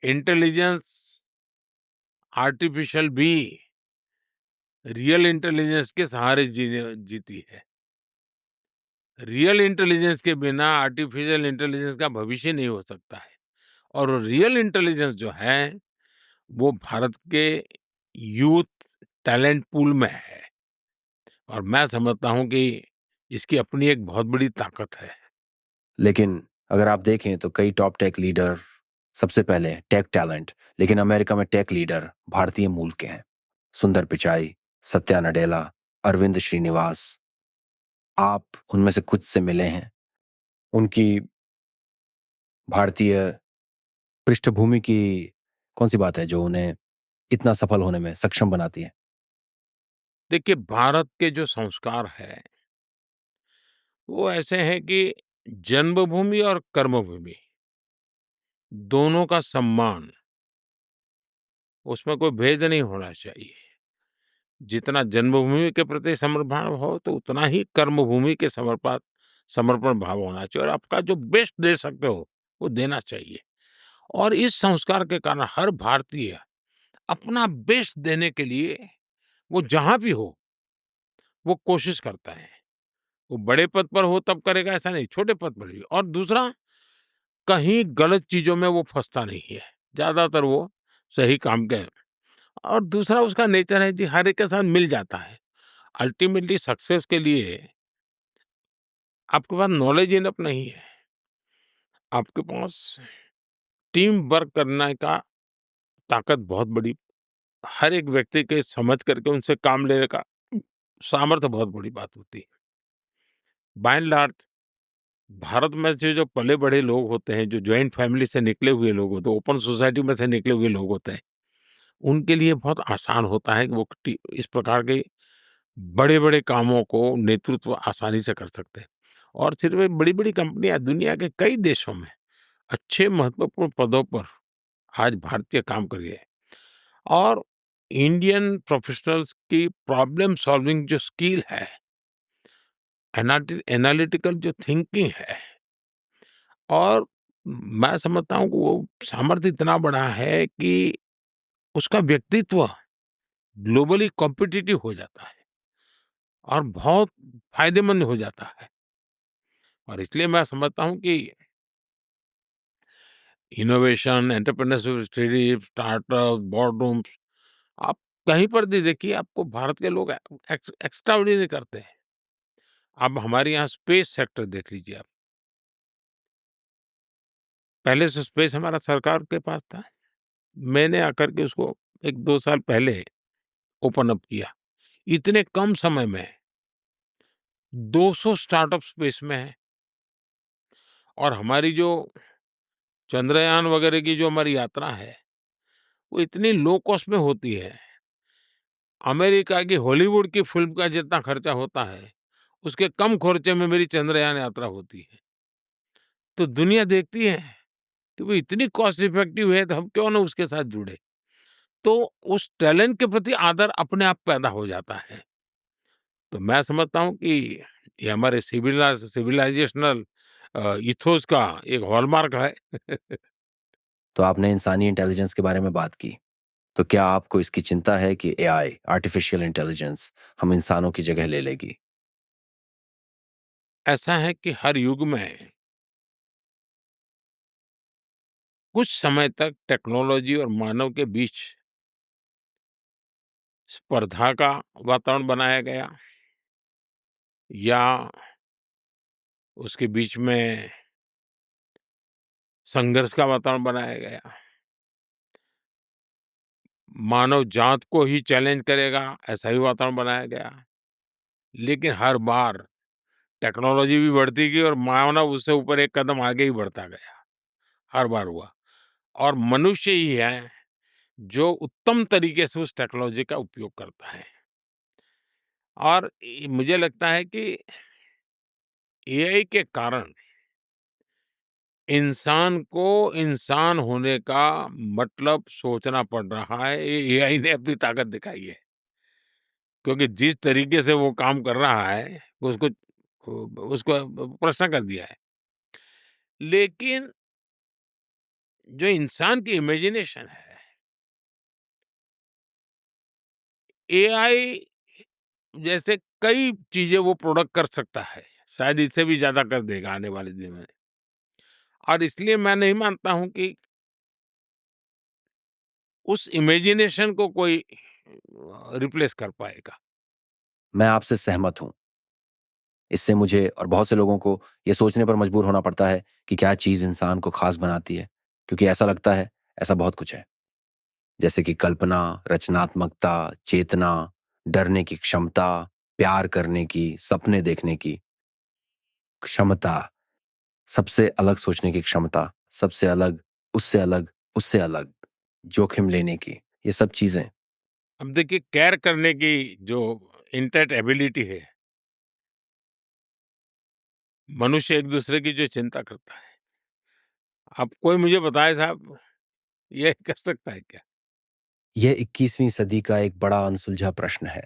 Intelligence artificial भी real intelligence के सहारे जीने जीती है। रियल इंटेलिजेंस के बिना आर्टिफिशियल इंटेलिजेंस का भविष्य नहीं हो सकता है। और रियल इंटेलिजेंस जो है, वो भारत के यूथ टैलेंट पूल में है और मैं समझता हूँ कि इसकी अपनी एक बहुत बड़ी ताकत है। लेकिन अगर आप देखें तो कई टॉप टेक लीडर सबसे पहले टेक टैलेंट, लेकिन अमेरिका में टेक लीडर भारतीय मूल के हैं। सुंदर पिचाई, सत्या नडेला, अरविंद श्रीनिवास, आप उनमें से कुछ से मिले हैं। उनकी भारतीय पृष्ठभूमि की कौन सी बात है जो उन्हें इतना सफल होने में सक्षम बनाती है? देखिए, भारत के जो संस्कार है, वो ऐसे हैं कि जन्मभूमि और कर्मभूमि दोनों का सम्मान, उसमें कोई भेद नहीं होना चाहिए। जितना जन्मभूमि के प्रति समर्पण हो, तो उतना ही कर्मभूमि के समर्पण भाव होना चाहिए और आपका जो बेस्ट दे सकते हो, वो देना चाहिए। और इस संस्कार के कारण हर भारतीय अपना बेस्ट देने के लिए वो जहाँ भी हो, वो कोशिश करता है। वो बड़े पद पर हो तब करेगा ऐसा नहीं, छोटे पद पर भी। और दूसरा, कहीं गलत चीज़ों में वो फँसता नहीं है। ज़्यादातर वो सही काम के और दूसरा उसका नेचर है जी, हर एक के साथ मिल जाता है। अल्टीमेटली सक्सेस के लिए आपके पास नॉलेज इनफ नहीं है। आपके पास टीम वर्क करने का ताकत बहुत बड़ी, हर एक व्यक्ति के समझ करके उनसे काम लेने का सामर्थ्य बहुत बड़ी बात होती है। बाय एंड लार्ज भारत में जो पले बड़े लोग होते हैं, जो जॉइंट फैमिली से निकले हुए लोग होते हैं, ओपन सोसाइटी में से निकले हुए लोग होते हैं, उनके लिए बहुत आसान होता है कि वो इस प्रकार के बड़े-बड़े कामों को नेतृत्व आसानी से कर सकते हैं। और सिर्फ बड़ी-बड़ी कंपनियां दुनिया के कई देशों में अच्छे महत्वपूर्ण पदों पर आज भारतीय काम कर रही है। और इंडियन प्रोफेशनल्स की प्रॉब्लम सॉल्विंग जो स्किल है, एनालिटिकल जो थिंकिंग है, और मैं समझता हूँ कि वो सामर्थ्य इतना बड़ा है कि उसका व्यक्तित्व ग्लोबली कॉम्पिटिटिव हो जाता है और बहुत फायदेमंद हो जाता है। और इसलिए मैं समझता हूँ कि इनोवेशन, एंटरप्रेन्योरशिप, स्टार्टअप, बोर्डरूम्स, आप कहीं पर भी देखिए, आपको भारत के लोग एक्स्ट्राऑर्डिनरी करते हैं। अब हमारे यहाँ स्पेस सेक्टर देख लीजिए आप। पहले से स्पेस हमारा सरकार के पास था। मैंने आकर के उसको 1-2 साल पहले ओपन अप किया। इतने कम समय में 200 स्टार्टअप स्पेस में हैं। और हमारी जो चंद्रयान वगैरह की जो हमारी यात्रा है, वो इतनी लो कॉस्ट में होती है। अमेरिका की हॉलीवुड की फ़िल्म का जितना खर्चा होता है, उसके कम खर्चे में मेरी चंद्रयान यात्रा होती है। तो दुनिया देखती है कि वो इतनी कॉस्ट इफेक्टिव है, तो हम क्यों ना उसके साथ जुड़े। तो उस टैलेंट के प्रति आदर अपने आप पैदा हो जाता है। तो मैं समझता हूँ कि ये हमारे सिविलाइजेशनल इथोस का एक हॉलमार्क है। तो आपने इंसानी इंटेलिजेंस के बारे में बात की, तो क्या आपको इसकी चिंता है कि एआई, आर्टिफिशियल इंटेलिजेंस, हम इंसानों की जगह ले लेगी? ऐसा है कि हर युग में कुछ समय तक टेक्नोलॉजी और मानव के बीच स्पर्धा का वातावरण बनाया गया या उसके बीच में संघर्ष का वातावरण बनाया गया। मानव जात को ही चैलेंज करेगा, ऐसा ही वातावरण बनाया गया। लेकिन हर बार टेक्नोलॉजी भी बढ़ती गई और मानव उससे ऊपर एक कदम आगे ही बढ़ता गया। हर बार हुआ। और मनुष्य ही है जो उत्तम तरीके से उस टेक्नोलॉजी का उपयोग करता है। और मुझे लगता है कि एआई के कारण इंसान को इंसान होने का मतलब सोचना पड़ रहा है। ये एआई ने अपनी ताकत दिखाई है। क्योंकि जिस तरीके से वो काम कर रहा है, उसको उसको प्रश्न कर दिया है। लेकिन जो इंसान की इमेजिनेशन है, एआई जैसे कई चीज़ें वो प्रोडक्ट कर सकता है, शायद इससे भी ज़्यादा कर देगा आने वाले दिन में। और इसलिए मैं नहीं मानता हूँ कि उस इमेजिनेशन को कोई रिप्लेस कर पाएगा। मैं आपसे सहमत हूँ। इससे मुझे और बहुत से लोगों को ये सोचने पर मजबूर होना पड़ता है कि क्या चीज़ इंसान को ख़ास बनाती है, क्योंकि ऐसा लगता है, ऐसा बहुत कुछ है। जैसे कि कल्पना, रचनात्मकता, चेतना, डरने की क्षमता, प्यार करने की, सपने देखने की क्षमता, सबसे अलग सोचने की क्षमता, सबसे अलग, उससे अलग, उससे अलग, जोखिम लेने की, ये सब चीज़ें। अब देखिए केयर करने की जो इनेट एबिलिटी है, मनुष्य एक-दूसरे की जो चिंता करता है, अब कोई मुझे बताए साहब ये कर सकता है क्या? यह 21वीं सदी का एक बड़ा अनसुलझा प्रश्न है।